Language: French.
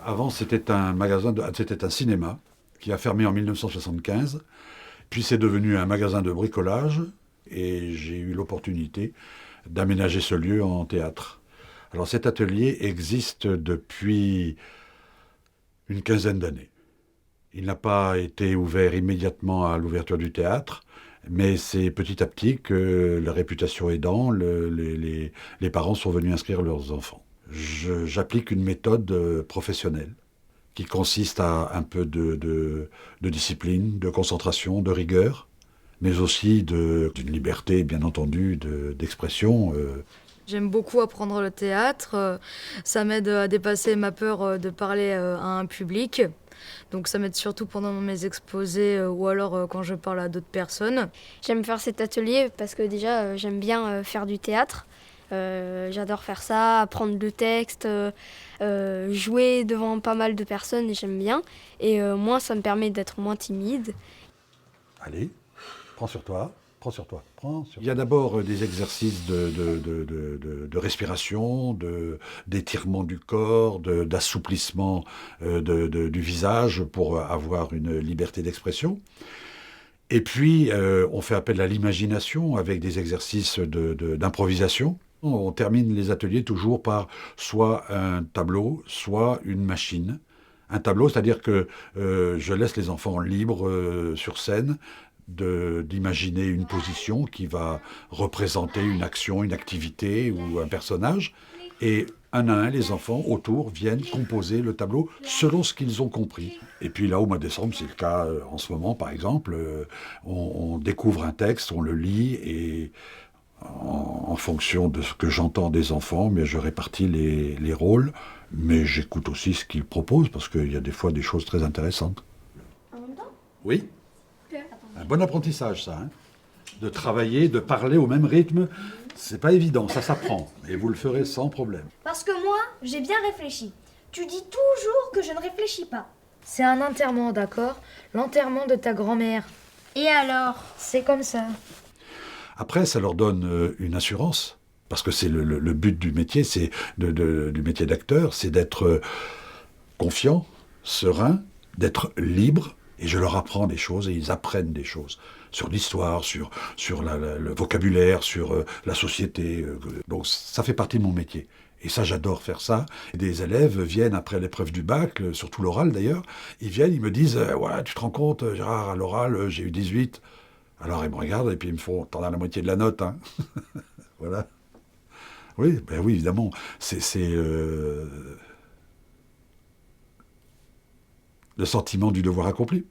Avant, c'était un cinéma qui a fermé en 1975. Puis c'est devenu un magasin de bricolage et j'ai eu l'opportunité d'aménager ce lieu en théâtre. Alors cet atelier existe depuis une quinzaine d'années. Il n'a pas été ouvert immédiatement à l'ouverture du théâtre, mais c'est petit à petit que, la réputation aidant, les parents sont venus inscrire leurs enfants. J'applique une méthode professionnelle qui consiste à un peu de discipline, de concentration, de rigueur, mais aussi d'une liberté, bien entendu, d'expression. J'aime beaucoup apprendre le théâtre. Ça m'aide à dépasser ma peur de parler à un public. Donc ça m'aide surtout pendant mes exposés ou alors quand je parle à d'autres personnes. J'aime faire cet atelier parce que déjà j'aime bien faire du théâtre. J'adore faire ça, apprendre le texte, jouer devant pas mal de personnes et j'aime bien. Et moi ça me permet d'être moins timide. Allez, prends sur toi. Prends sur toi. Il y a d'abord des exercices de respiration, d'étirement du corps, d'assouplissement du visage pour avoir une liberté d'expression. Et puis, on fait appel à l'imagination avec des exercices d'improvisation. On termine les ateliers toujours par soit un tableau, soit une machine. Un tableau, c'est-à-dire que je laisse les enfants libres sur scène d'imaginer une position qui va représenter une action, une activité ou un personnage. Et un à un, les enfants autour viennent composer le tableau selon ce qu'ils ont compris. Et puis là, au mois de décembre, c'est le cas en ce moment, par exemple, on découvre un texte, on le lit et en fonction de ce que j'entends des enfants, mais je répartis les rôles, mais j'écoute aussi ce qu'ils proposent parce qu'il y a des fois des choses très intéressantes. En même temps ? Oui. Un bon apprentissage, ça. Hein, de travailler, de parler au même rythme, c'est pas évident, ça s'apprend. Et vous le ferez sans problème. Parce que moi, j'ai bien réfléchi. Tu dis toujours que je ne réfléchis pas. C'est un enterrement, d'accord? L'enterrement de ta grand-mère. Et alors? C'est comme ça. Après, ça leur donne une assurance. Parce que c'est le but du métier, c'est du métier d'acteur, c'est d'être confiant, serein, d'être libre. Et je leur apprends des choses et ils apprennent des choses sur l'histoire, sur le vocabulaire, sur la société. Donc ça fait partie de mon métier. Et ça, j'adore faire ça. Et des élèves viennent après l'épreuve du bac, surtout l'oral d'ailleurs, ils viennent, ils me disent ouais, tu te rends compte, Gérard, à l'oral, j'ai eu 18. Alors ils me regardent et puis ils me font t'en as la moitié de la note. Hein. Voilà. Oui, ben oui, évidemment. C'est le sentiment du devoir accompli.